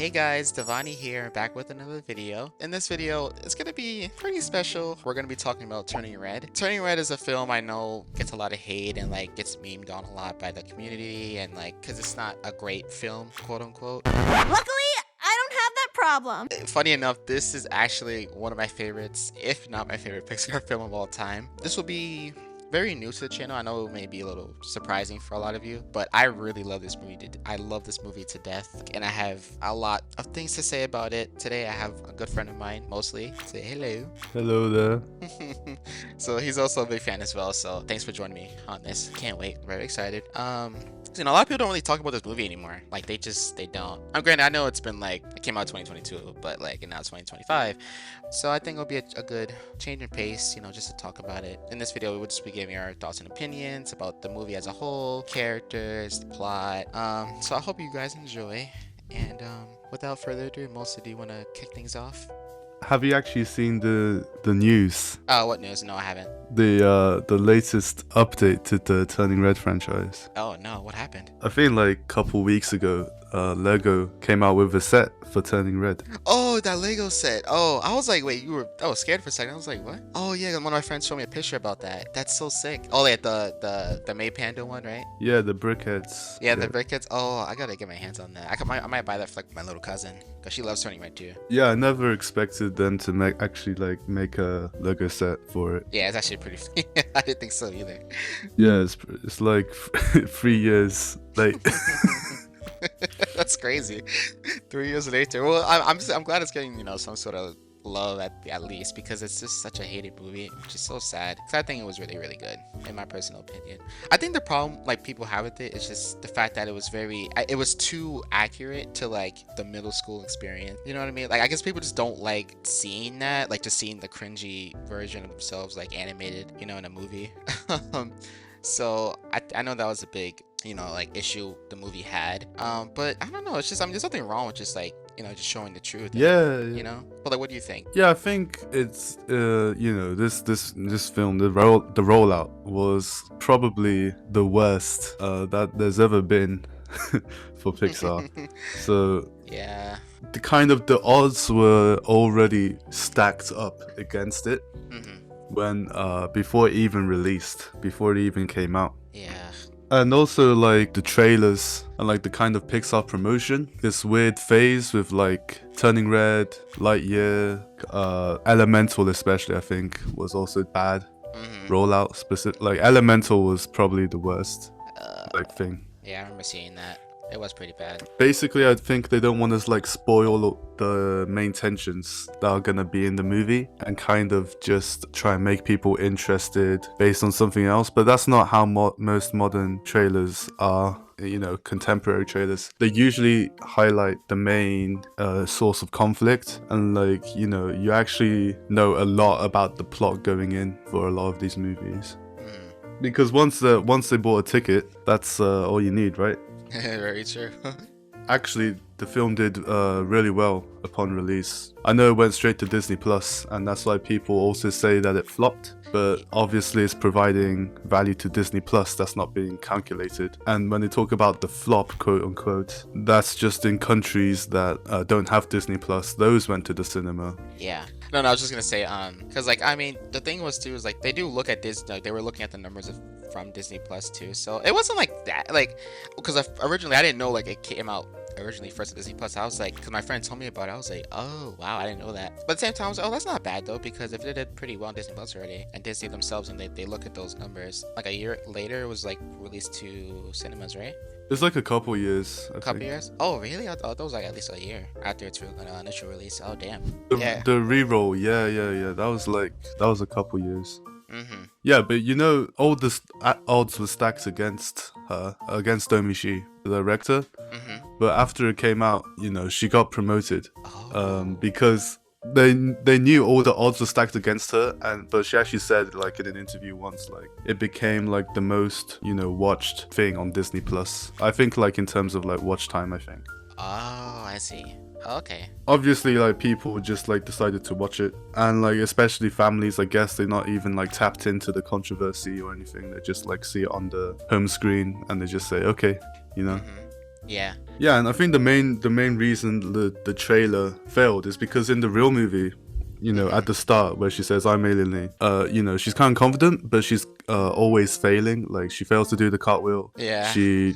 Hey guys, Devani here, back with another video. In this video, it's gonna be pretty special. We're gonna be talking about Turning Red. Turning Red is a film I know gets a lot of hate and like gets memed on a lot by the community and like, cause it's not a great film, quote unquote. Luckily, I don't have that problem. Funny enough, this is actually one of my favorites, if not my favorite Pixar film of all time. This will be very new to the channel. I know it may be a little surprising for a lot of you, but I really love this movie. I love this movie to death, and I have a lot of things to say about it. Today I have a good friend of mine, mostly. Say hello. Hello there. So he's also a big fan as well, so thanks for joining me on this. Can't wait. Very excited. You know, a lot of people don't really talk about this movie anymore. Like, they don't. I'm granted, I know it's been like, it came out 2022, but like, and now it's 2025. So I think it'll be a good change in pace, you know, just to talk about it. In this video, we would just be giving our thoughts and opinions about the movie as a whole, characters, the plot. So I hope you guys enjoy. And without further ado, Melissa, do you want to kick things off? Have you actually seen the news? Oh, what news? No, I haven't. The latest update to the Turning Red franchise. Oh no, what happened? I think like a couple weeks ago, Lego came out with a set for Turning Red. Oh, that Lego set. Oh, I was like, wait, I was scared for a second. I was like, what? Oh yeah, one of my friends showed me a picture about that. That's so sick. Oh, yeah, the May Panda one, right? Yeah, the brickheads. Yeah, the brickheads. Oh, I gotta get my hands on that. I might buy that for like my little cousin, because she loves Turning Red too. Yeah, I never expected them to make a Lego set for it. Yeah, it's actually pretty funny. I didn't think so either. Yeah, it's like 3 years late. That's crazy. 3 years later. Well, I'm glad it's getting, you know, some sort of love at least, because it's just such a hated movie, which is so sad, because I think it was really, really good, in my personal opinion. I think the problem like people have with it is just the fact that it was too accurate to like the middle school experience, you know what I mean? Like, I guess people just don't like seeing that, like just seeing the cringy version of themselves like animated, you know, in a movie. So I know that was a big, you know, like issue the movie had, but I don't know, it's just, I mean, there's nothing wrong with just like, you know, just showing the truth. Yeah, you know, but like, what do you think? Yeah, I think it's you know, this film, the rollout was probably the worst that there's ever been for Pixar. So yeah, the odds were already stacked up against it when before it even released, before it even came out. Yeah. And also like the trailers and like the kind of Pixar promotion, this weird phase with like Turning Red, Lightyear, Elemental especially, I think was also bad. Rollout specific, like Elemental was probably the worst like thing. Yeah, I remember seeing that. It was pretty bad. Basically, I think they don't want to like spoil the main tensions that are gonna be in the movie and kind of just try and make people interested based on something else. But that's not how most modern trailers are. You know, contemporary trailers, they usually highlight the main source of conflict, and like, you know, you actually know a lot about the plot going in for a lot of these movies. Because once they bought a ticket, that's all you need, right? Very true. Actually, the film did really well upon release. I know it went straight to Disney Plus, and that's why people also say that it flopped. But obviously, it's providing value to Disney Plus that's not being calculated. And when they talk about the flop, quote unquote, that's just in countries that don't have Disney Plus. Those went to the cinema. Yeah. No, I was just gonna say, because like, I mean, the thing was too is like they do look at Disney. Like, they were looking at the numbers from Disney Plus too. So it wasn't like that. Like, because originally I didn't know like it came out originally first at Disney Plus. I was like, because my friend told me about it, I was like, oh wow, I didn't know that. But at the same time, I was like, oh, that's not bad though, because if they did pretty well on Disney Plus already, and Disney themselves, and they look at those numbers, like a year later it was like released to cinemas, right? It's like a couple years. A couple years? Oh really? I thought it was like at least a year after its initial release. Oh damn. The re-roll, yeah. That was a couple years. Yeah, but you know, all the odds were stacked against her, against Domishi, the director. But after it came out, you know, she got promoted because they knew all the odds were stacked against her, but she actually said, like in an interview once, like it became like the most, you know, watched thing on Disney Plus. I think like in terms of like watch time, I think. Oh, I see. Okay. Obviously, like people just like decided to watch it, and like especially families, I guess they're not even like tapped into the controversy or anything. They just like see it on the home screen and they just say, okay, you know. Yeah. Yeah, and I think the main reason the trailer failed is because in the real movie, at the start where she says I'm Alien Lee, she's kind of confident, but she's always failing. Like she fails to do the cartwheel. Yeah. She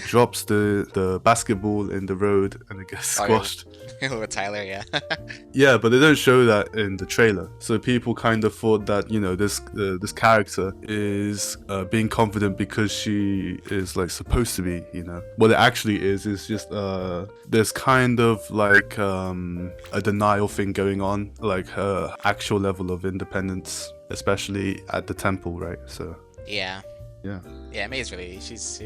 drops the basketball in the road and it gets Oh, yeah. squashed. With Tyler, yeah. Yeah, but they don't show that in the trailer. So people kind of thought that this character is being confident because she is like supposed to be. What it actually is just there's kind of like a denial thing going on, like her actual level of independence, especially at the temple, right? So Yeah. yeah. Yeah, May is really she's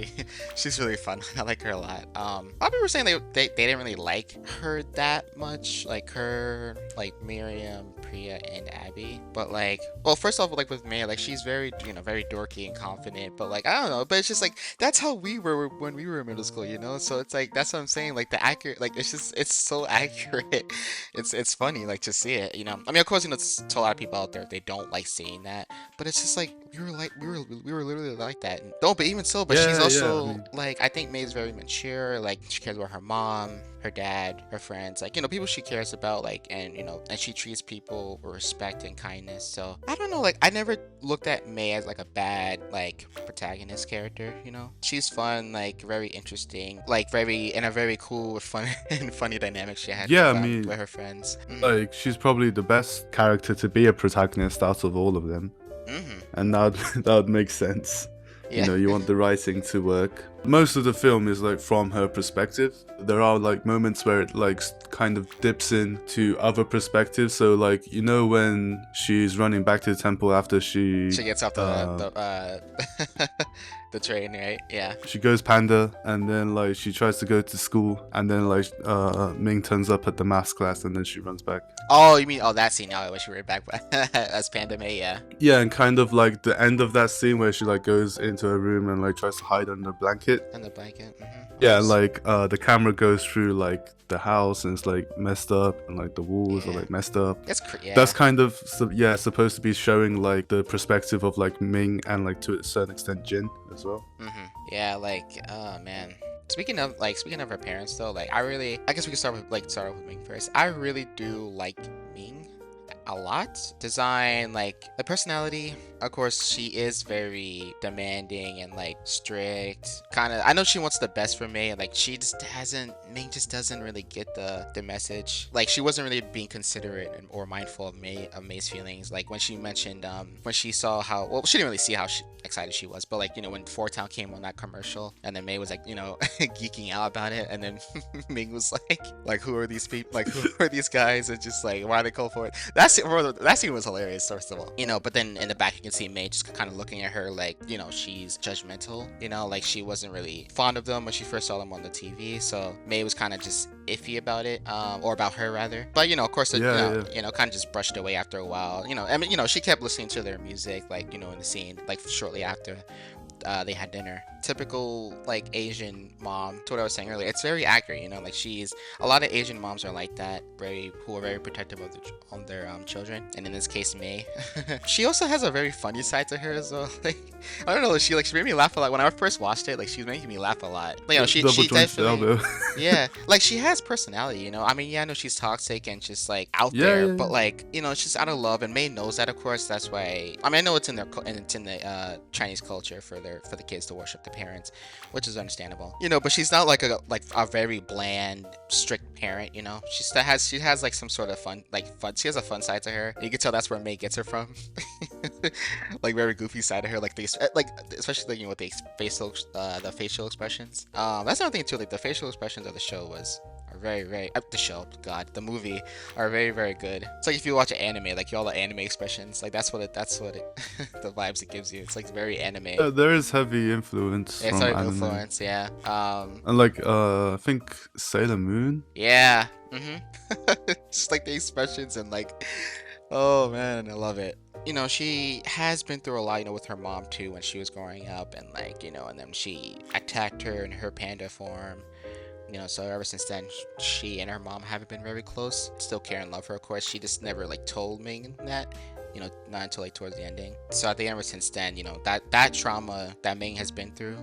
really fun. I like her a lot. A lot of people were saying they didn't really like her that much, like her, like Miriam, Priya, and Abby. But like, well, first off, like with May, like she's very very dorky and confident. But like I don't know, but it's just like that's how we were when we were in middle school. So it's like that's what I'm saying. Like the accurate, like it's so accurate. It's funny like to see it. I mean, of course, to a lot of people out there they don't like seeing that, but it's just like we were literally like that. No, but even so, but she's Yeah, also I mean, like I think May's very mature. Like she cares about her mom, her dad, her friends, like people she cares about, like and and she treats people with respect and kindness. So I don't know, like I never looked at May as like a bad like protagonist character. She's fun, like very interesting, like a very cool, fun and funny dynamic she had. Yeah, with, I mean, with her friends. like she's probably the best character to be a protagonist out of all of them. And that would make sense. Yeah. You want the writing to work. Most of the film is like from her perspective. There are like moments where it like kind of dips into other perspectives. So like when she's running back to the temple after she gets off the the train, right? Yeah. She goes panda, and then like she tries to go to school, and then like Ming turns up at the maths class, and then she runs back. Oh, you mean that scene? Oh, I wish we were back as Panda May, yeah. Yeah, and kind of like the end of that scene where she like goes into her room and like tries to hide under a blanket. Under the blanket. Yeah, and like the camera goes through like the house and it's like messed up, and like the walls are like messed up. That's kind of supposed to be showing like the perspective of like Ming and like to a certain extent Jyn as well. Yeah, like oh man. Speaking of her parents though, like I guess we can start with Ming first. I really do like Ming a lot. Design, like the personality, of course she is very demanding and like strict, kind of. I know she wants the best for May, and like Ming just doesn't really get the message. Like she wasn't really being considerate or mindful of May's feelings. Like when she mentioned when she saw how, well, she didn't really see how excited she was, but like when Four Town came on that commercial, and then May was like geeking out about it, and then Ming was like who are these people, like who are these guys, and just like why they call for it. That scene was hilarious, first of all. But then in the back you can see May just kind of looking at her like she's judgmental, like she wasn't really fond of them when she first saw them on the TV. So May was kind of just iffy about it, or about her rather. But of course kind of just brushed away after a while. I mean she kept listening to their music, like in the scene, like shortly after they had dinner. Typical like Asian mom, to what I was saying earlier. It's very accurate, like a lot of Asian moms are like that, who are very protective of their children, and in this case May. She also has a very funny side to her as well. Like I don't know, she made me laugh a lot when I first watched it. Like she was making me laugh a lot. She definitely, yeah, like she has personality. I mean, I know she's toxic and just like out there, but like it's just out of love, and May knows that, of course. That's why I know it's in the Chinese culture for the kids to worship the parents, which is understandable. But she's not like a very bland, strict parent. She has like some sort of fun. She has a fun side to her. You can tell that's where May gets her from. Like very goofy side of her, especially with the facial expressions. That's another thing too. Like the facial expressions of the show are very the movie are very, very good. It's like if you watch an anime, like all the anime expressions, like that's what it the vibes it gives you. It's like very anime. There is heavy influence. It's from heavy anime. influence, yeah. And like I think Sailor Moon. Yeah. Just like the expressions and like, oh man, I love it. She has been through a lot, with her mom too when she was growing up, and like, and then she attacked her in her panda form. So ever since then, she and her mom haven't been very close. Still care and love her, of course. She just never like told Ming that. not until like towards the ending. So I think ever since then, that trauma that Ming has been through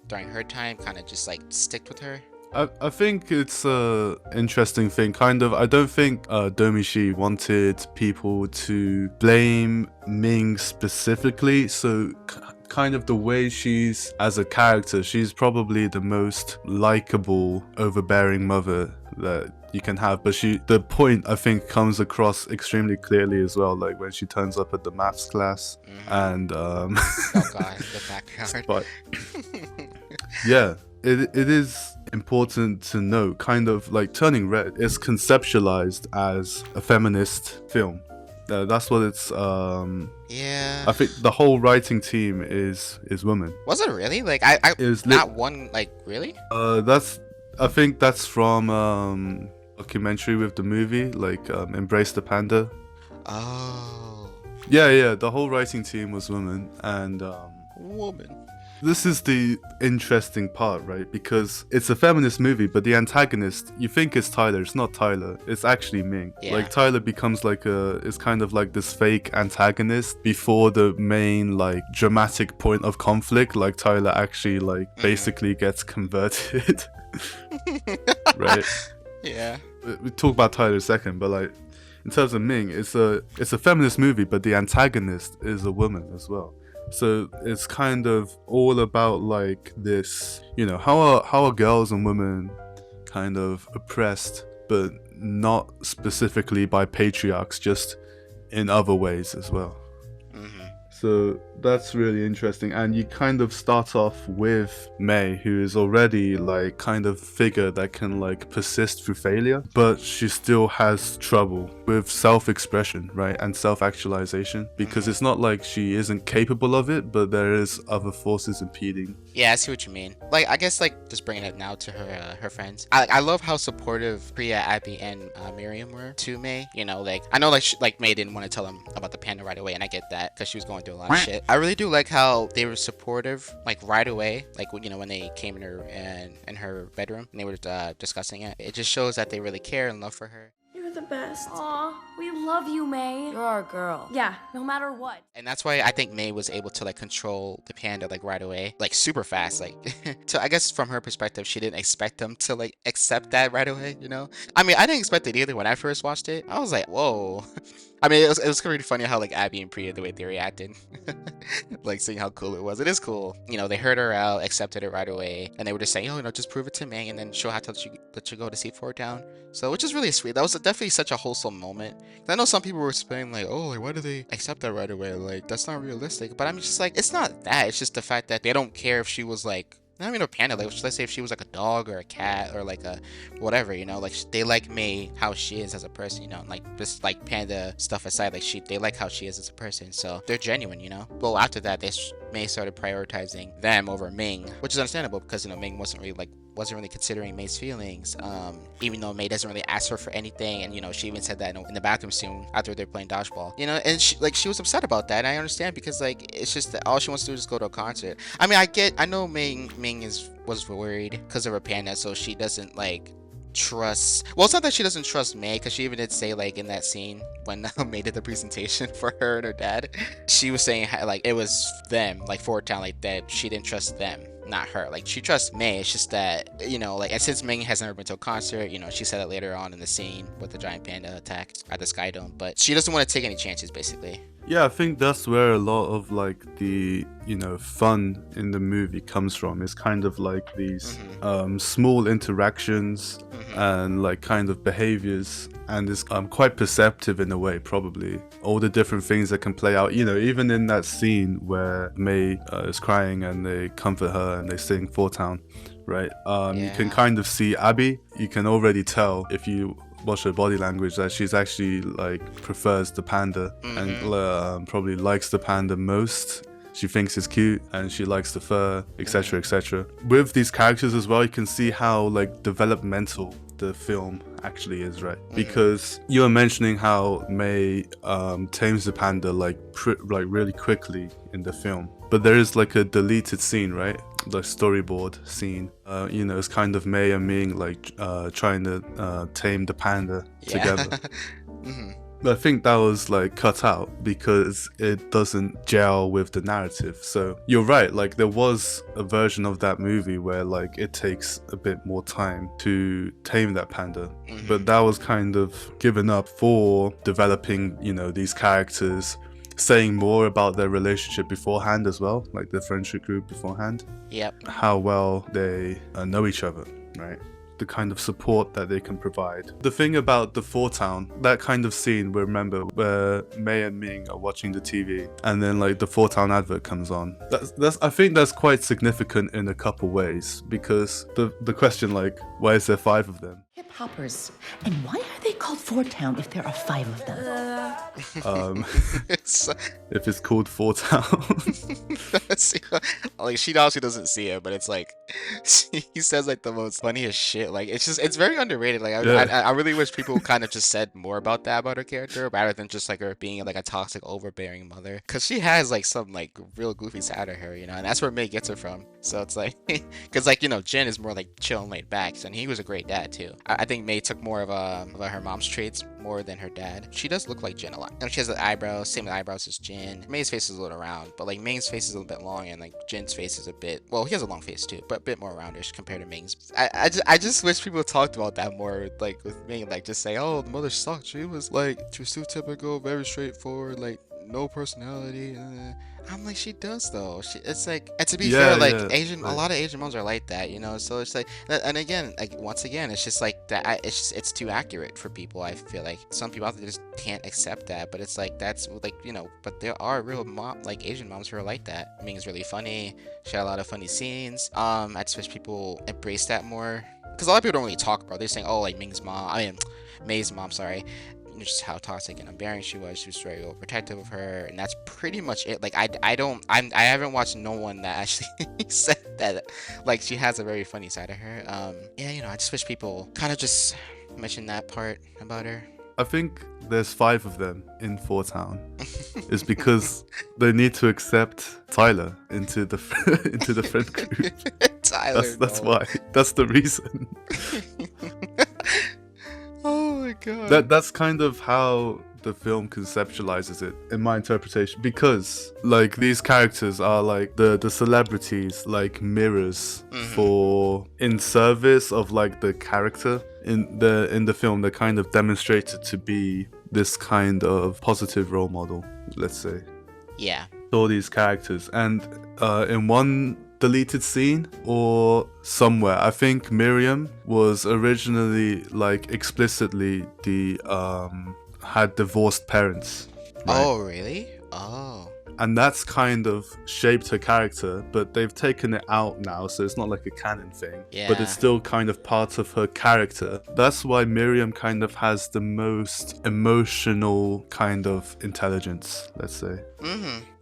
during her time kind of just like sticked with her. I think it's a interesting thing. Kind of, I don't think Domishi wanted people to blame Ming specifically. So kind of the way she's as a character, she's probably the most likable, overbearing mother that you can have. But the point I think comes across extremely clearly as well, like when she turns up at the maths class and Oh god, the backyard. but yeah, it is important to note, kind of like Turning Red is conceptualized as a feminist film. That's what it's Yeah. I think the whole writing team is women. Was it really? Like I Is not one, like, really? I think that's from documentary with the movie, like Embrace the Panda. Oh. Yeah, the whole writing team was women. And Woman. this is the interesting part, right? Because it's a feminist movie, but the antagonist, you think it's Tyler. It's not Tyler. It's actually Ming. Yeah. Like Tyler becomes it's kind of like this fake antagonist before the main like dramatic point of conflict. Like Tyler actually like basically gets converted. Right? Yeah. We talk about Tyler in a second, but like in terms of Ming, it's a feminist movie, but the antagonist is a woman as well. So it's kind of all about like this, how are girls and women kind of oppressed, but not specifically by patriarchs, just in other ways as well. So that's really interesting. And you kind of start off with Mei, who is already like kind of figure that can like persist through failure, but she still has trouble with self-expression, right? And self-actualization, because it's not like she isn't capable of it, but there is other forces impeding. Yeah, I see what you mean. Like, I guess like just bringing it now to her friends. I love how supportive Priya, Abby, and Miriam were to Mei. I know like Mei didn't want to tell him about the panda right away, and I get that because she was going through a lot of shit. I really do like how they were supportive, like right away, like when they came in her bedroom and they were discussing it. It just shows that they really care and love for her. You're the best. Aw, we love you, May. You're our girl. Yeah, no matter what. And that's why I think Mei was able to like control the panda like right away, like super fast. Like, so I guess from her perspective, she didn't expect them to like accept that right away. I mean, I didn't expect it either when I first watched it. I was like, whoa. I mean, it was pretty funny how like Abby and Priya, the way they reacted, like seeing how cool it was. It is cool. You heard her out, accepted it right away, and they were just saying, just prove it to Ming, and then she'll have to let you go to C4 Town. So, which is really sweet. That was definitely such a wholesome moment. I know some people were saying like, oh, like, why do they accept that right away? Like, that's not realistic. But I'm just like, it's not that. It's just the fact that they don't care if she was like, not even a panda, like let's say if she was like a dog or a cat or like a whatever, like they like Mei how she is as a person, like this like panda stuff aside, like they like how she is as a person, so they're genuine, Well, after that, Mei started prioritizing them over Ming, which is understandable because Ming wasn't really considering Mei's feelings, even though Mei doesn't really ask her for anything, and she even said that in the bathroom scene after they're playing dodgeball, and she was upset about that, and I understand because like it's just that all she wants to do is go to a concert. I mean, I know Ming was worried because of her panda, so she doesn't like trust. Well, it's not that she doesn't trust Mei, because she even did say like in that scene when Mei did the presentation for her and her dad, she was saying how, like it was them, like Fort Town, like that she didn't trust them, not her. Like she trusts Mei. It's just that like, and since Ming has never been to a concert, she said it later on in the scene with the giant panda attack at the Sky Dome, but she doesn't want to take any chances, basically. Yeah, I think that's where a lot of like the fun in the movie comes from. It's kind of like these small interactions and like kind of behaviors, and it's quite perceptive in a way, probably all the different things that can play out. Even in that scene where Mei is crying and they comfort her and they sing Four Town, right? You can kind of see Abby. You can already tell if you watch her body language that she's actually like prefers the panda and probably likes the panda most. She thinks it's cute and she likes the fur, etc., etc. With these characters as well, you can see how like developmental the film actually is, right? Because you were mentioning how Mei tames the panda like really quickly in the film, but there is like a deleted scene, right? The storyboard scene. It's kind of Mei and Ming like trying to tame the panda together. I think that was like cut out because it doesn't gel with the narrative. So you're right, like there was a version of that movie where like it takes a bit more time to tame that panda, but that was kind of given up for developing, you know, these characters, saying more about their relationship beforehand as well, like the friendship group beforehand. Yep. How well they know each other, right? The kind of support that they can provide. The thing about the Four Town, that kind of scene, we remember where Mei and Ming are watching the TV, and then like the Four Town advert comes on. That's I think that's quite significant in a couple ways, because the question like, why is there 5 of them? Hip hoppers. And why are they called Four Town if there are 5 of them? If it's called Four Town. Like she obviously doesn't see it, but it's like he says like the most funniest shit. Like it's very underrated. Like I really wish people kind of just said more about that about her character rather than just like her being like a toxic, overbearing mother. Cause she has like some like real goofy side of her, you know, and that's where May gets her from. So it's like, cause like, you know, Jyn is more like chill and laid back, and he was a great dad too. I think May took more of her mom's traits more than her dad. She does look like Jyn a lot. And she has the eyebrows, same with eyebrows as Jyn. May's face is a little round, but like Ming's face is a little bit long, and like Jin's face is a bit, well, he has a long face too, but a bit more roundish compared to Ming's. I just wish people talked about that more, like with Ming, like just say, oh, the mother sucked. She was too typical, very straightforward, like no personality. I'm like, she does though. It's like, and to be fair, like a lot of Asian moms are like that, you know. So it's like, and again, like once again, it's just like that. It's too accurate for people. I feel like some people out there just can't accept that. But it's like that's like, you know. But there are real like Asian moms who are like that. Ming's really funny. She had a lot of funny scenes. I just wish people embrace that more, because a lot of people don't really talk about it. They're saying, oh, like Ming's mom. I mean, May's mom. Sorry. Just how toxic and unbearing she was. She was very overprotective of her, and that's pretty much it. Like I haven't watched no one that actually said that like she has a very funny side of her. Yeah, you know, I just wish people kind of just mention that part about her. I think there's 5 of them in Four Town. It's because they need to accept Tyler into the friend group. Tyler, that's why. That's the reason. Oh my god. That's kind of how the film conceptualizes it, in my interpretation, because like these characters are like the celebrities, like mirrors for in service of like the character in the film. They're kind of demonstrated to be this kind of positive role model, let's say. Yeah. All these characters, and in one deleted scene or somewhere, I think Miriam was originally like explicitly had divorced parents, right? Oh really? Oh. And that's kind of shaped her character, but they've taken it out now, so it's not like a canon thing. Yeah. But it's still kind of part of her character. That's why Miriam kind of has the most emotional kind of intelligence, let's say.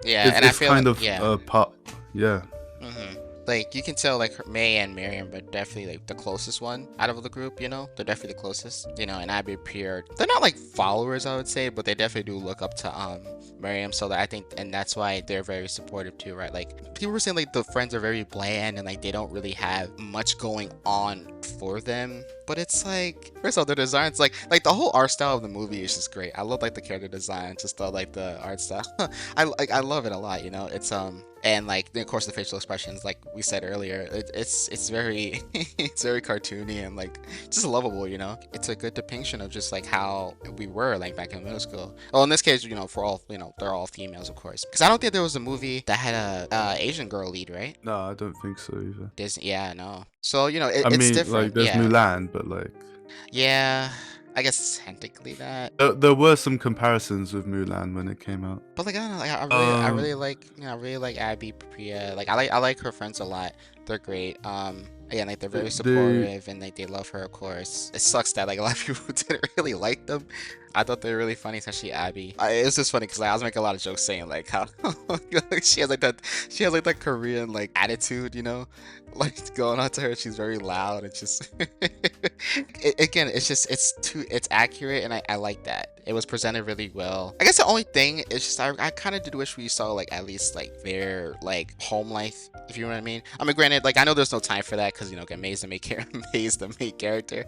Yeah, it's and I feel kind like, of part. Yeah. Like you can tell like May and Miriam are definitely like the closest one out of the group, you know. They're definitely the closest, you know. And Abby and Pierre, they're not like followers, I would say, but they definitely do look up to Miriam. So that I think, and that's why they're very supportive too, right? Like people were saying like the friends are very bland and like they don't really have much going on for them. But it's like, first of all, the designs, like the whole art style of the movie is just great. I love like the character design, just like the art style. I love it a lot, you know. It's and like of course the facial expressions, like we said earlier, it's very it's very cartoony and like just lovable, you know. It's a good depiction of just like how we were like back in middle school. Well, in this case, you know, for all, you know, they're all females, of course, because I don't think there was a movie that had a Asian girl lead, right? No, I don't think so either. Disney, yeah, no. So you know, I it's mean, different. like there's Mulan, but like, yeah, I guess technically that. There were some comparisons with Mulan when it came out. But like I don't know, like I really like, you know, I really like Abby, Priya. Like I like her friends a lot. They're great. Again, like they're very supportive and like they love her, of course. It sucks that like a lot of people didn't really like them. I thought they were really funny, especially Abby. It was just funny because like, I was making a lot of jokes saying like how she has like that Korean like attitude, you know, like going on to her. She's very loud. It's just again, it's accurate, and I like that. It was presented really well. I guess the only thing is just I kind of did wish we saw like at least like their like home life, if you know what I mean. I mean, granted, like I know there's no time for that because, you know, May's the main character.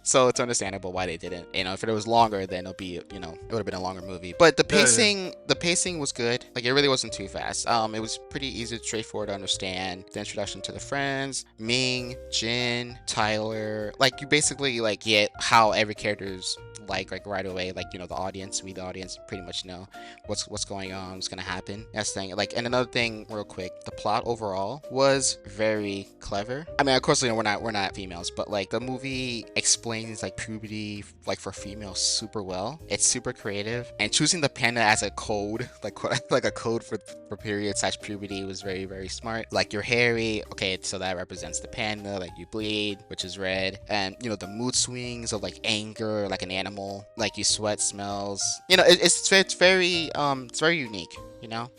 So it's understandable why they didn't. If it was longer, then it'll be, it would have been a longer movie. But the pacing was good. Like, it really wasn't too fast. It was pretty easy, straightforward to understand. The introduction to the friends, Ming, Jyn, Tyler. Like, you basically like get how every character's like right away. Like, the audience, we the audience pretty much know what's going on, what's gonna happen. That's the thing. Like, and another thing, real quick, the plot overall was very clever. I mean, of course, we're not females, but like the movie explains like puberty like for females super well. It's super creative, and choosing the panda as a code, like a code for period / puberty was very, very smart. Like, you're hairy, okay, so that represents the panda. Like, you bleed, which is red, and the mood swings of like anger, like an animal, like you sweat, smells. It's very unique.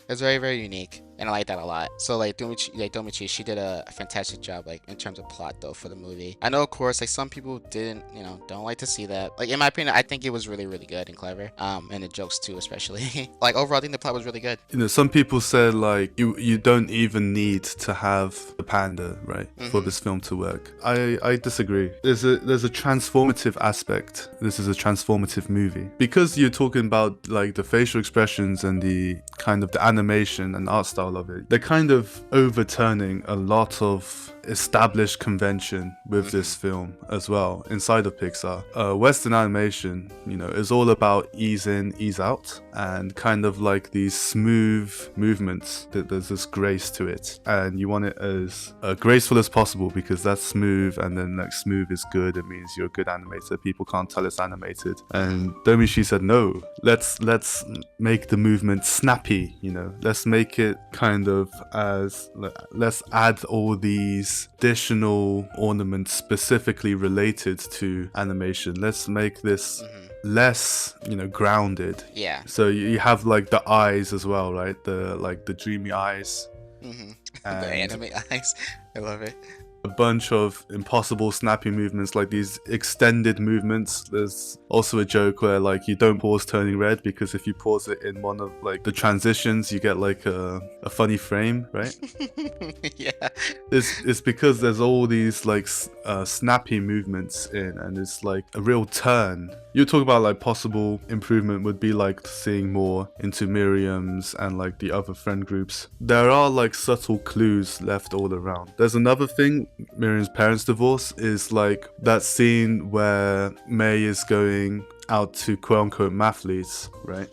It's very, very unique, and I like that a lot. So like Domichi, she did a fantastic job, like in terms of plot though for the movie. I know, of course, like some people don't like to see that. Like, in my opinion, I think it was really, really good and clever. And the jokes too, especially. Like, overall, I think the plot was really good. Some people said like you don't even need to have the panda, right, for this film to work. I disagree. There's a transformative aspect. This is a transformative movie because you're talking about like the facial expressions and the kind of the animation and art style of it. They're kind of overturning a lot of established convention with this film as well inside of Pixar. Western animation, is all about ease in, ease out, and kind of like these smooth movements. That there's this grace to it, and you want it as graceful as possible because that's smooth, and then like smooth is good. It means you're a good animator. People can't tell it's animated. And Domichi said, no, let's make the movement snappy. Let's make it kind of let's add all these additional ornaments specifically related to animation. Let's make this less grounded. Yeah. So you have like the eyes as well, right? The dreamy eyes. The anime eyes. I love it. A bunch of impossible snappy movements, like these extended movements. There's also a joke where like you don't pause turning red because if you pause it in one of like the transitions, you get like a funny frame, right? Yeah. It's because there's all these like snappy movements in, and it's like a real turn. You talk about like possible improvement would be like seeing more into Miriam's and like the other friend groups. There are like subtle clues left all around. There's another thing. Miriam's parents' divorce is like that scene where May is going out to quote-unquote mathletes, right?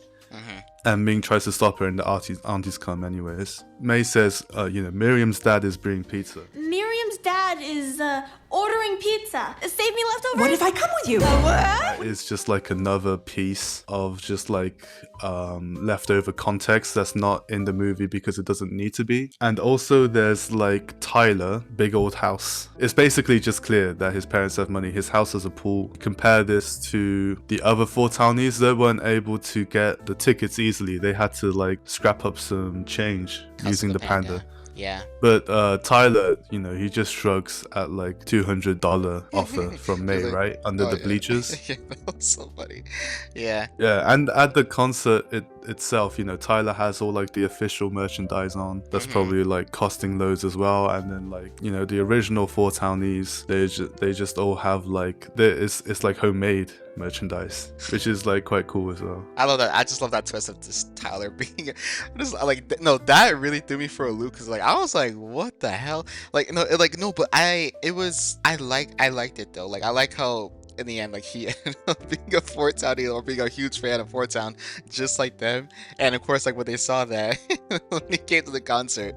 And Ming tries to stop her, and the aunties come anyways. May says, Miriam's dad is bringing pizza. Miriam's dad is ordering pizza. Save me leftovers. What if I come with you? That is just like another piece of just like leftover context that's not in the movie because it doesn't need to be. And also there's like Tyler, big old house. It's basically just clear that his parents have money. His house has a pool. Compare this to the other 4 townies. They weren't able to get the tickets easily. They had to like scrap up some change using the panda. Yeah. But Tyler, he just shrugs at like $200 offer from May, right? Under the bleachers. Yeah, that was so funny. Yeah. Yeah, and at the concert itself, Tyler has all like the official merchandise on. That's probably like costing loads as well. And then like, the original 4 townies, they just all have like, it's like homemade merchandise, which is like quite cool as well. I love that. I just love that twist of just Tyler being just like, no, that really threw me for a loop because like I was like, what the hell? Like no, but I liked it though. Like I like how in the end, like he ended up being a Fort Townie or being a huge fan of Fort Town, just like them. And of course, like when they saw that when he came to the concert,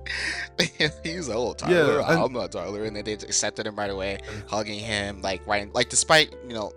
he was like, "Oh, Tyler, I'm not Tyler," and then they just accepted him right away, hugging him, like despite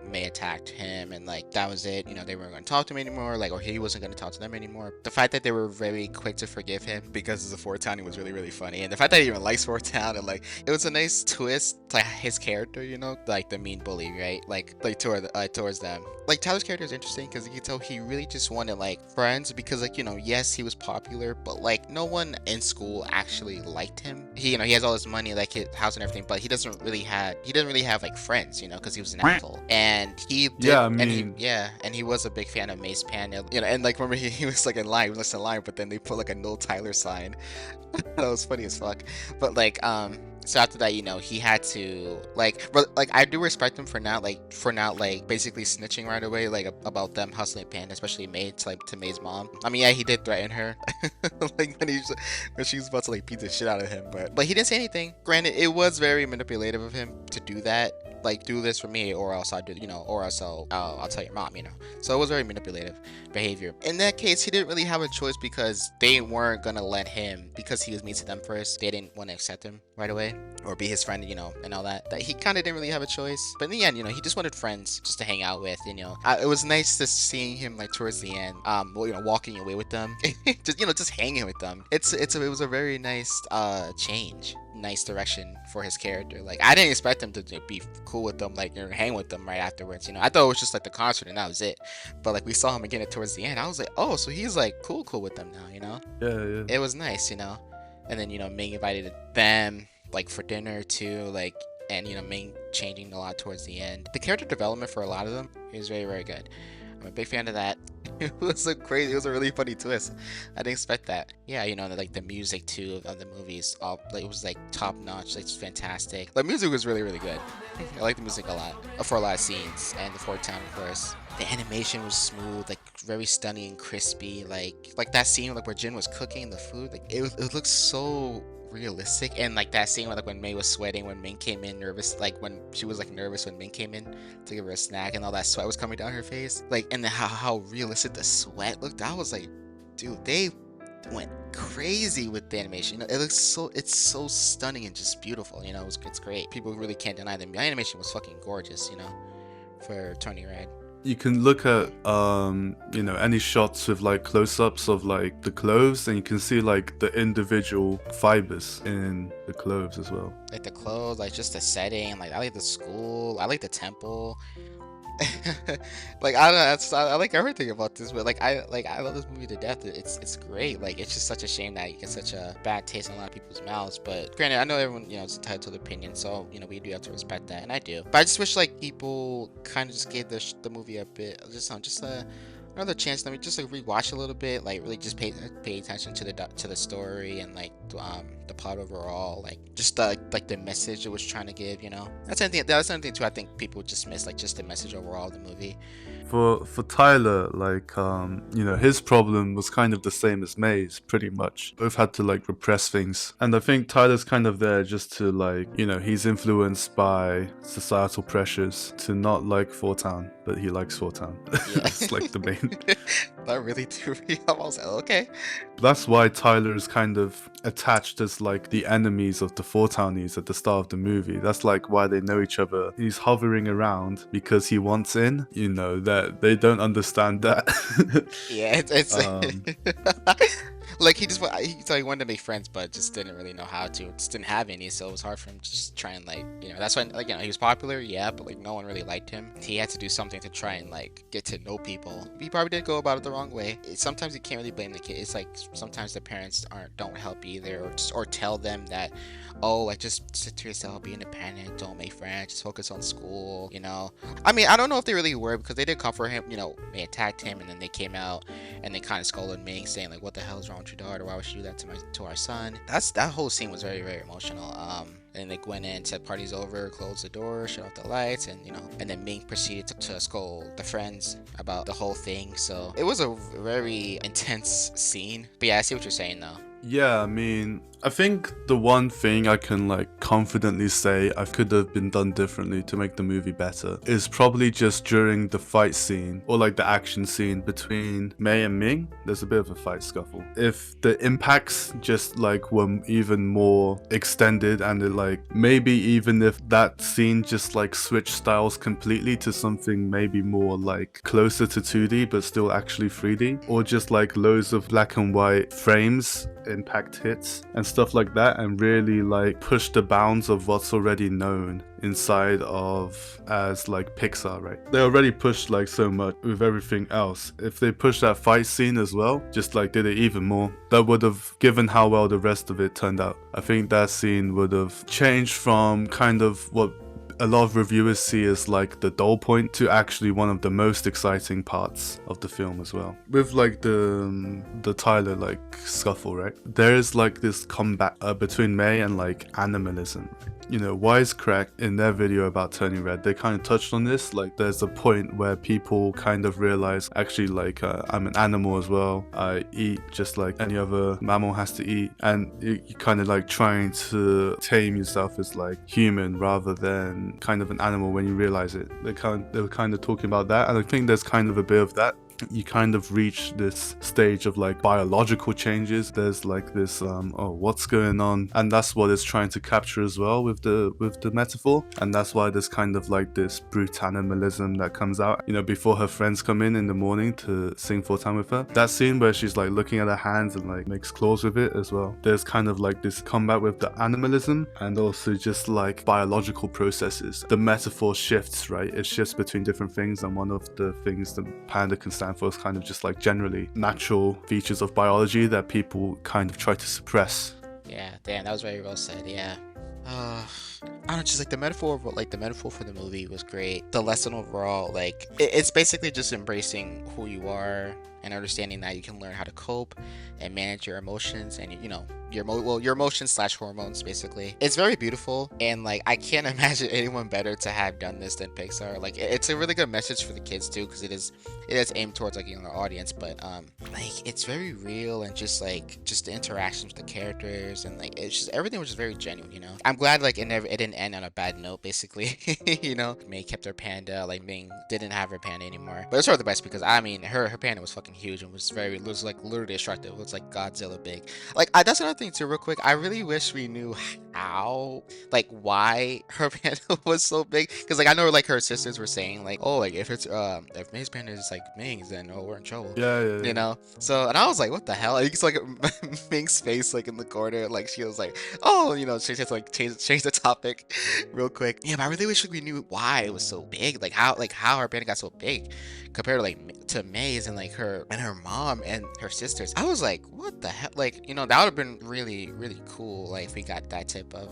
May attacked him and like that was it. They weren't going to talk to him anymore, like or he wasn't going to talk to them anymore. The fact that they were very quick to forgive him because of the Fort Townie was really, really funny, and the fact that he even likes Fort Town and like it was a nice twist to his character, like the mean bully, right? Like towards them. Like Tyler's character is interesting because you can tell he really just wanted like friends because like yes, he was popular, but like no one in school actually liked him. He he has all his money, like his house and everything, but he doesn't really have like friends, because he was an asshole. And he did, and he was a big fan of May's Panda, and like remember he was like in line, he was listening in line, but then they put like a no Tyler sign. That was funny as fuck. But like So after that, he had to like I do respect him for not like basically snitching right away, like about them hustling Panda, especially May, to May's mom. I mean, yeah, he did threaten her, like when she was about to like beat the shit out of him, but he didn't say anything. Granted, it was very manipulative of him to do that. Like, do this for me, or else I'll tell your mom, So it was very manipulative behavior. In that case, he didn't really have a choice because they weren't gonna let him, because he was mean to them first. They didn't want to accept him right away or be his friend, and all that. That he kind of didn't really have a choice. But in the end, he just wanted friends just to hang out with. It was nice to seeing him like towards the end, walking away with them, just hanging with them. It was a very nice change. Nice direction for his character. Like, I didn't expect him to be cool with them, like, hang with them right afterwards. I thought it was just like the concert and that was it. But like, we saw him again towards the end. I was like, oh, so he's like cool with them now. Yeah. It was nice, And then Ming invited them like for dinner too, like, and Ming changing a lot towards the end. The character development for a lot of them is very, very good. I'm a big fan of that. It was a really funny twist. I didn't expect that. Yeah, like the music too of the movies, it was like top notch. Like, it's fantastic. The music was really, really good. I like the music a lot for a lot of scenes, and the Fort Town, of course. The animation was smooth, like very stunning and crispy. Like that scene like where Jyn was cooking the food, like it looked so realistic. And like that scene like when May was sweating when Ming came in, nervous, like when she was like nervous when Ming came in to give her a snack, and all that sweat was coming down her face, like, and then how realistic the sweat looked. I was like, dude, they went crazy with the animation. It's so stunning and just beautiful. It's great. People really can't deny them. The animation was fucking gorgeous, for Tony Red. You can look at any shots with like close-ups of like the clothes, and you can see like the individual fibers in the clothes as well. Like the clothes, like just the setting. Like, I like the school, I like the temple. Like, I don't know, I like everything about this, but like I love this movie to death. It's great. Like, it's just such a shame that you get such a bad taste in a lot of people's mouths. But granted, I know everyone is entitled to their opinion, so we do have to respect that, and I do. But I just wish like people kind of just gave the movie a bit another chance. Let me just like rewatch a little bit, like really just pay attention to the story and like the plot overall, like just the message it was trying to give. That's something too. I think people just miss, like, just the message overall of the movie. For Tyler, like his problem was kind of the same as May's, pretty much. Both had to like repress things, and I think Tyler's kind of there just to like he's influenced by societal pressures to not like Fort Town, but he likes Fort Town. Yeah. That's like the main. That really threw me off. I was like, okay. That's why Tyler is kind of attached as like the enemies of the Four Townies at the start of the movie. That's like why they know each other. He's hovering around because he wants in. That they don't understand that. Yeah, it's like he wanted to make friends, but just didn't really know how to. Just didn't have any, so it was hard for him to just try and like, that's why, like, he was popular, yeah, but like no one really liked him. He had to do something to try and like get to know people. He probably did go about it the wrong way. Sometimes you can't really blame the kid. It's like sometimes the parents don't help either, or tell them that, oh, like, just sit to yourself, be independent, don't make friends, just focus on school. I mean, I don't know if they really were, because they did comfort him. They attacked him, and then they came out and they kind of scolded Ming, saying like, what the hell is wrong with your daughter? Why would she do that to our son? That whole scene was very, very emotional. And they went in, said party's over, closed the door, shut off the lights, and and then Ming proceeded to scold the friends about the whole thing. So it was a very intense scene. But yeah, I see what you're saying though. Yeah, I mean, I think the one thing I can like confidently say I could have been done differently to make the movie better is probably just during the fight scene, or like the action scene between May and Ming. There's a bit of a fight scuffle. If the impacts just like were even more extended, and it like maybe even if that scene just like switched styles completely to something maybe more like closer to 2D but still actually 3D, or just like loads of black and white frames, impact hits and stuff like that, and really like push the bounds of what's already known inside of as like Pixar, right? They already pushed like so much with everything else. If they pushed that fight scene as well, just like did it even more, that would have, given how well the rest of it turned out, I think that scene would have changed from kind of what a lot of reviewers see as like the dull point to actually one of the most exciting parts of the film as well. With like the Tyler like scuffle, right? There is like this combat between May and like animalism. You know, Wisecrack in their video about Turning Red, they kind of touched on this. Like, there's a point where people kind of realize, actually, like, I'm an animal as well. I eat just like any other mammal has to eat. And you kind of like trying to tame yourself as like human rather than kind of an animal when you realize it. They were kind of talking about that. And I think there's kind of a bit of that. You kind of reach this stage of like biological changes. There's like this what's going on, and that's what it's trying to capture as well with the metaphor. And that's why there's kind of like this brute animalism that comes out, you know, before her friends come in the morning to sing full time with her. That scene where she's like looking at her hands and like makes claws with it as well. There's kind of like this combat with the animalism and also just like biological processes. The metaphor shifts, right? It shifts between different things, and one of the things the panda can stand for is kind of just like generally natural features of biology that people kind of try to suppress. Yeah, damn, that was very well said. Yeah. I don't know, just like the metaphor for the movie was great. The lesson overall, like it's basically just embracing who you are and understanding that you can learn how to cope and manage your emotions and, you know, your emotions / hormones, basically. It's very beautiful, and like I can't imagine anyone better to have done this than Pixar. Like it's a really good message for the kids too, because it is aimed towards like a younger audience, but like it's very real, and just the interactions with the characters, and like it's just everything was just very genuine, you know. I'm glad like it didn't end on a bad note, basically. You know, May kept her panda, like Ming didn't have her panda anymore, but it's sort of the best because I mean her panda was fucking huge and was like literally destructive. It was like Godzilla big. Like that's another thing too, real quick. I really wish we knew how, like, why her panda was so big, because like I know like her sisters were saying like, oh, like if May's panda is like Ming's, then we're in trouble. Yeah. You know. So and I was like, what the hell? Like, it's like Ming's face like in the corner, like she was like, oh, you know, she just like change the topic real quick. Yeah, but I really wish we knew why it was so big, like how her panda got so big compared to like to May's and like her mom and her sisters. I was like, what the hell? Like, you know, that would have been really, really cool, like if we got that type of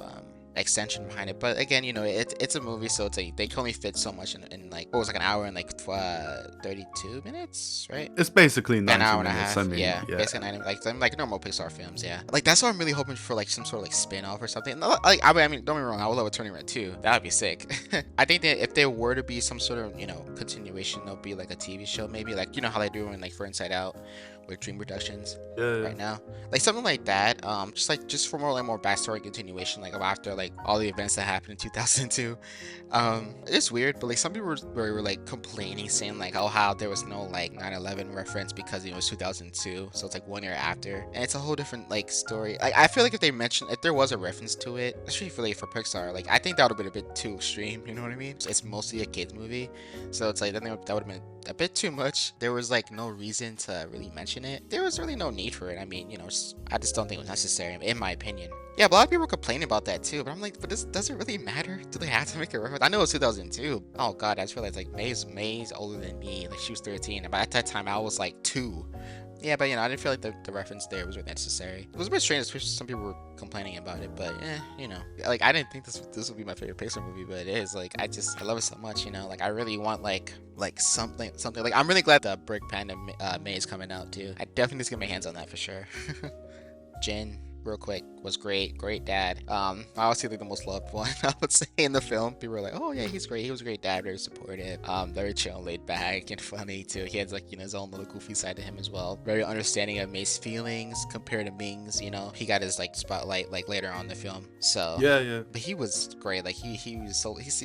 extension behind it. But again, you know, it's a movie, so it's like they can only fit so much in like, what was like an hour and like 32 minutes, right? It's basically 90 an hour and minutes. a half. I mean, yeah, basically 90, like normal Pixar films. Yeah, like that's what I'm really hoping for, like some sort of like spin-off or something. Like I mean, don't get me wrong, I would love a Turning Red too. That would be sick. I think that if there were to be some sort of, you know, continuation, there'll be like a TV show, maybe, like, you know how they do in like for Inside Out with Dream Productions right now, like something like that. Just for more backstory continuation, like after like all the events that happened in 2002. It's weird, but like some people were like complaining, saying like, oh, how there was no like 9/11 reference because it was 2002, so it's like 1 year after, and it's a whole different like story. Like I feel like if there was a reference to it, especially for Pixar, like I think that would have been a bit too extreme, you know what I mean? It's mostly a kids movie, so it's like that would have been a bit too much. There was like no reason to really mention it. There was really no need for it. I mean, you know, I just don't think it was necessary, in my opinion. Yeah, but a lot of people were complaining about that too, but I'm like, but does it really matter? Do they have to make a reference? I know it's 2002. Oh god, I just realized like May's older than me. Like she was 13, and by at that time I was like 2. Yeah, but you know, I didn't feel like the reference there was really necessary. It was a bit strange, especially some people were complaining about it, but you know, like I didn't think this would be my favorite Pixar movie, but it is. Like I love it so much, you know. Like I really want like something. Like I'm really glad the Brick Panda May is coming out too. I definitely need to get my hands on that for sure. Jyn, real quick, was great dad. Obviously like the most loved one, I would say, in the film. People were like, oh yeah, he's great, he was a great dad, very supportive, very chill, laid back, and funny too. He had like, you know, his own little goofy side to him as well. Very understanding of May's feelings compared to Ming's, you know. He got his like spotlight like later on in the film, so yeah. But he was great. Like he's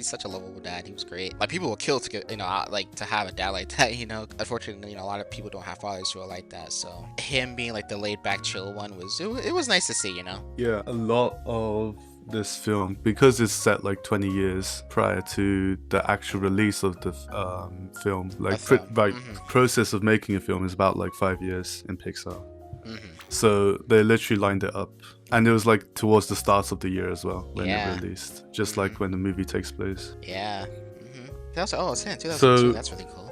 such a lovable dad. He was great. Like people will kill to get, you know, like to have a dad like that, you know. Unfortunately, you know, a lot of people don't have fathers who are like that, so him being like the laid back chill one it was nice to see, you know. Yeah, a lot of this film, because it's set like 20 years prior to the actual release of the film, like process of making a film is about like 5 years in Pixar. So they literally lined it up, and it was like towards the start of the year as well when it released, just like when the movie takes place. That's, oh, it's in 2002. That's really cool.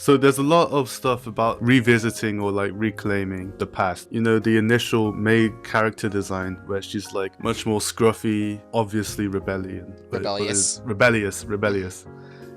So there's a lot of stuff about revisiting or like reclaiming the past. You know, the initial May character design where she's like much more scruffy, obviously rebellious.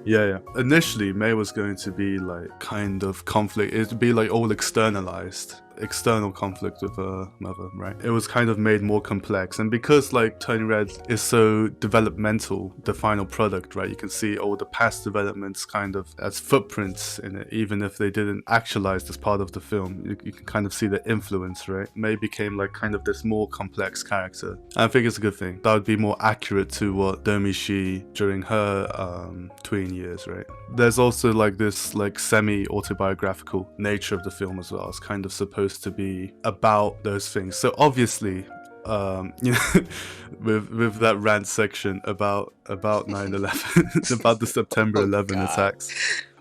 Yeah. Initially, May was going to be like kind of conflict. It'd be like all external conflict with her mother, right? It was kind of made more complex, and because like Turning Red is so developmental, the final product, right? You can see all the past developments kind of as footprints in it, even if they didn't actualize as part of the film. You can kind of see the influence, right? May became like kind of this more complex character. And I think it's a good thing. That would be more accurate to what Domi-shi during her tween years, right? There's also like this like semi-autobiographical nature of the film as well. It's kind of supposed to be about those things. So obviously, you know, with that rant section about 9/11, about the September 11 attacks,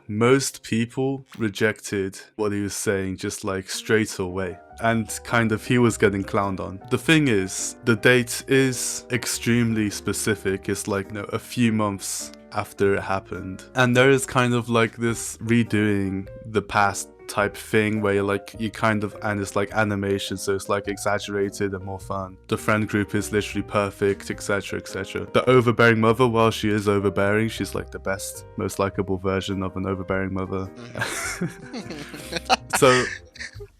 most people rejected what he was saying just like straight away. And kind of he was getting clowned on. The thing is, the date is extremely specific. It's like, you know, a few months after it happened. And there is kind of like this redoing the past type thing where you kind of, and it's like animation, so it's like exaggerated and more fun. The friend group is literally perfect, etc, etc. The overbearing mother, while she is overbearing, she's like the best, most likable version of an overbearing mother. So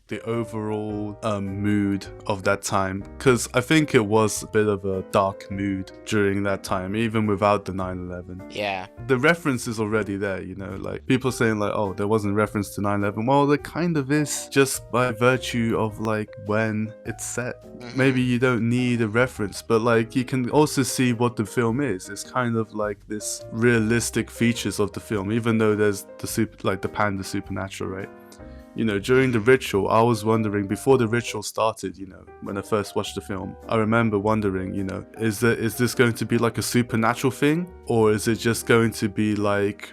the overall mood of that time, because I think it was a bit of a dark mood during that time, even without the 9/11. Yeah. The reference is already there, you know, like people saying like, oh, there wasn't reference to 9/11. Well, there kind of is, just by virtue of like when it's set. Maybe you don't need a reference, but like you can also see what the film is. It's kind of like this realistic features of the film, even though there's the panda supernatural, right? You know, during the ritual, I was wondering, before the ritual started, you know, when I first watched the film, I remember wondering, you know, is this going to be like a supernatural thing? Or is it just going to be like,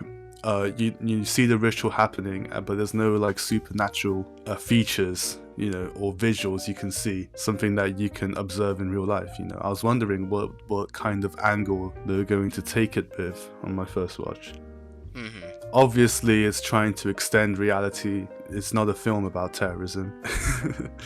you see the ritual happening, but there's no like supernatural features, you know, or visuals you can see, something that you can observe in real life, you know. I was wondering what kind of angle they were going to take it with on my first watch. Obviously, it's trying to extend reality. It's not a film about terrorism.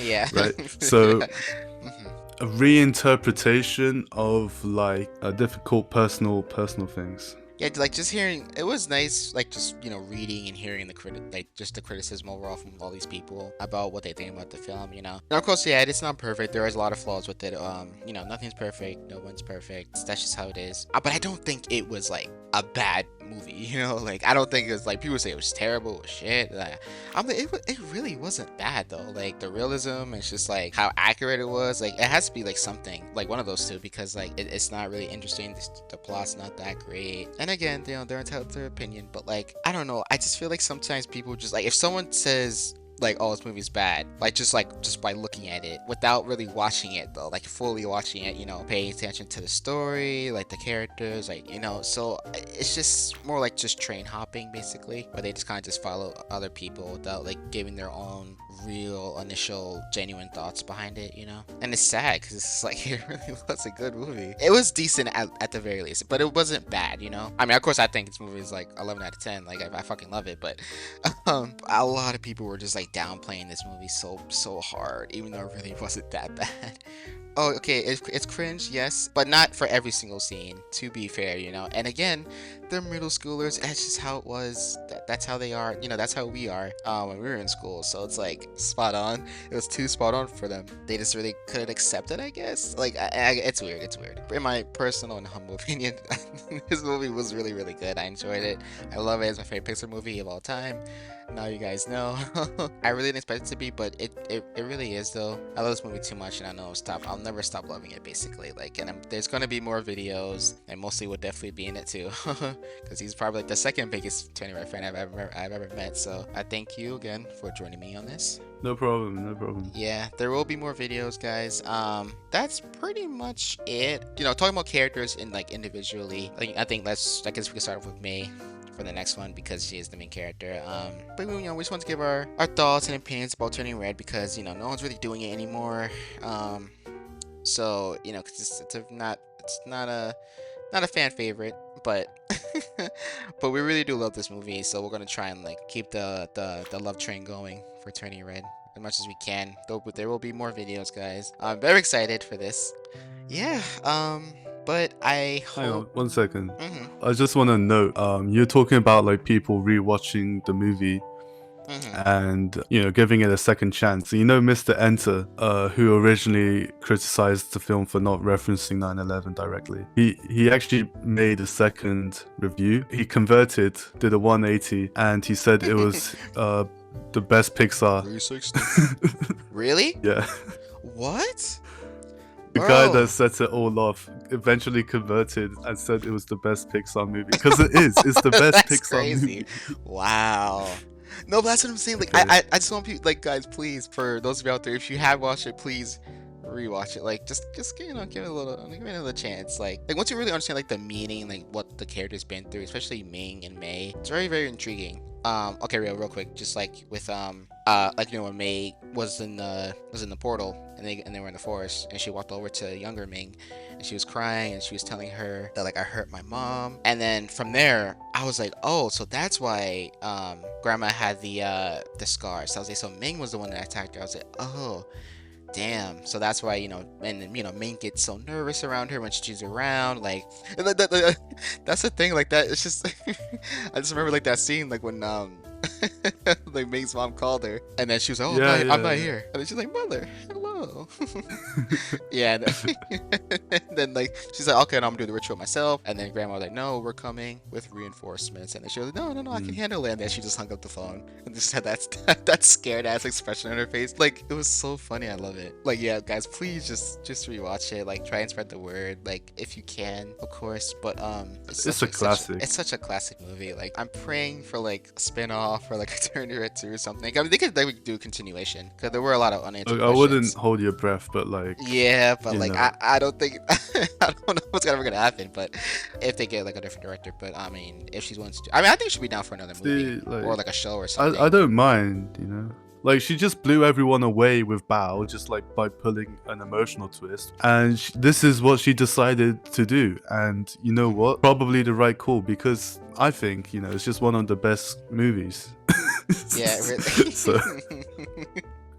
Yeah. Right? So, a reinterpretation of like a difficult personal things. Yeah, like just hearing, it was nice, like just, you know, reading and hearing the criticism overall from all these people about what they think about the film, you know. And of course, yeah, it's not perfect. There is a lot of flaws with it. You know, nothing's perfect. No one's perfect. That's just how it is. But I don't think it was like a bad movie, you know. Like I don't think it was like, people say it was terrible or shit. Like, it really wasn't bad though. Like the realism, it's just like how accurate it was. Like it has to be like something, like one of those two, because like it's not really interesting. The plot's not that great. And again, you know, they're entitled to their opinion, but like, I don't know. I just feel like sometimes people just like, if someone says like, oh, this movie's bad, like just by looking at it without really watching it though, like fully watching it, you know, paying attention to the story, like the characters, like, you know, so it's just more like just train hopping basically, where they just kind of just follow other people without like giving their own real initial genuine thoughts behind it, you know. And it's sad because it's like, it really was a good movie. It was decent at the very least, but it wasn't bad, you know. I mean, of course, I think this movie is like 11 out of 10. Like I fucking love it, but a lot of people were just like downplaying this movie so hard, even though it really wasn't that bad. Oh, okay, it's cringe, yes, but not for every single scene, to be fair, you know. And again, they're middle schoolers. That's just how it was. That's how they are, you know. That's how we are when we were in school. So it's like spot on. It was too spot on for them. They just really couldn't accept it, I guess. Like, it's weird. It's weird. In my personal and humble opinion, this movie was really, really good. I enjoyed it. I love it. It's my favorite Pixar movie of all time. Now you guys know. I really didn't expect it to be, but it really is though. I love this movie too much, and I know I'll never stop loving it basically. Like, and there's gonna be more videos, and mostly will definitely be in it too, because he's probably like the second biggest Turning Red fan I've ever met. So I thank you again for joining me on this. No problem. Yeah, there will be more videos, guys. That's pretty much it. You know, talking about characters in like individually. I guess we can start off with May for the next one because she is the main character. But you know, we just want to give our thoughts and opinions about Turning Red because, you know, no one's really doing it anymore. So, you know, because it's not not a fan favorite, but but we really do love this movie, so we're gonna try and like keep the love train going for Turning Red as much as we can. Though there will be more videos, guys. I'm very excited for this. Yeah. But I Hang on, hope. 1 second. Mhm. I just want to note, you're talking about like people rewatching the movie Mhm. and giving it a second chance. You know, Mr. Enter, who originally criticized the film for not referencing 9/11 directly. He actually made a second review. He converted, did a 180, and he said it was the best Pixar. 360. Really? Yeah. What? The guy Bro. that set it all off eventually converted and said it was the best Pixar movie. Because it is. It's the best That's Pixar crazy. movie. Wow. No, but that's what I'm saying. Like, Okay. I just want people, like, guys, please, for those of you out there, if you have watched it, please rewatch it. Like, just give it a little, give it another chance. Like once you really understand like the meaning, like what the character's been through, especially Ming and Mei, it's very, very intriguing. Okay, real quick, just like with like when Mei was in the portal and they were in the forest and she walked over to younger Ming and she was crying and she was telling her that like I hurt my mom, and then from there I was like, oh, so that's why grandma had the scars. So I was like, so Ming was the one that attacked her. I was like, oh damn. So that's why, and Ming gets so nervous around her when she's around. Like, that's the thing. Like that. It's just, I just remember like that scene, like when like Ming's mom called her, and then she was like, "Oh, I'm not here," and then she's like, "Mother, hello." Yeah. And then like she's like, "Okay, no, I'm gonna do the ritual myself." And then Grandma was like, "No, we're coming with reinforcements." And then she was like, "No, I can handle it." And then she just hung up the phone and just had that scared ass expression on her face. Like it was so funny. I love it. Like yeah, guys, please just rewatch it. Like try and spread the word. Like if you can, of course. But it's a classic. It's such a classic movie. Like I'm praying for like a spin-off or like a Turner Red 2 or something. I mean, they could do a continuation because there were a lot of unanswered I questions. wouldn't hold your breath, but like yeah, but like know. I don't think I don't know what's ever gonna happen. But if they get like a different director, but I mean, if she's willing to, I mean, I think she'd be down for another movie or like a show or something. I don't mind. Like she just blew everyone away with Bao, just like by pulling an emotional twist, and this is what she decided to do. And you know what? Probably the right call, because I think it's just one of the best movies. Yeah, really. So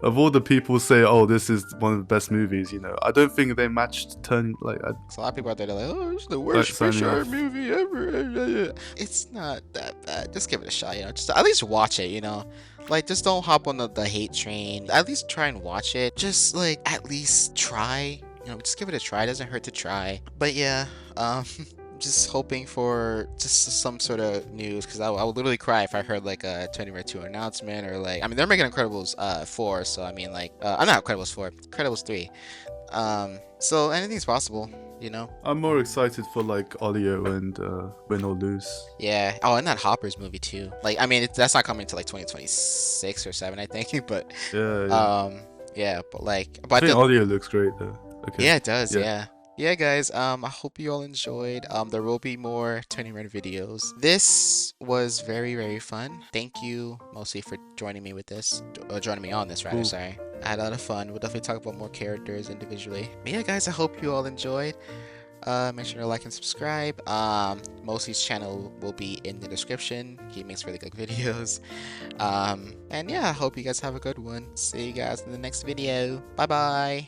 of all the people say, oh, this is one of the best movies, I don't think they matched turn like. So a lot of people out there, they're like, oh, it's the worst Pixar movie ever. It's not that bad. Just give it a shot, Just at least watch it, Like, just don't hop on the hate train. At least try and watch it. Just like at least try. Just give it a try. It doesn't hurt to try. But yeah, just hoping for just some sort of news, because I would literally cry if I heard like a 2022 announcement, or like, I mean, they're making Incredibles 4, so I mean, like, I'm not Incredibles 4, Incredibles 3. So anything's possible, I'm more excited for like Olio and Win or Lose. Yeah. Oh, and that Hoppers movie too. Like, I mean, that's not coming until like 2026 or 7, I think. But yeah. But like, I think Olio looks great though. Okay. Yeah, it does. Yeah, guys. I hope you all enjoyed. There will be more Turning Red videos. This was very, very fun. Thank you mostly for joining me with this, joining me on this rather. Sorry, I had a lot of fun. We'll definitely talk about more characters individually. But yeah, guys, I hope you all enjoyed. Make sure to like and subscribe. Mostly's channel will be in the description. He makes really good videos. And yeah, I hope you guys have a good one. See you guys in the next video. Bye bye.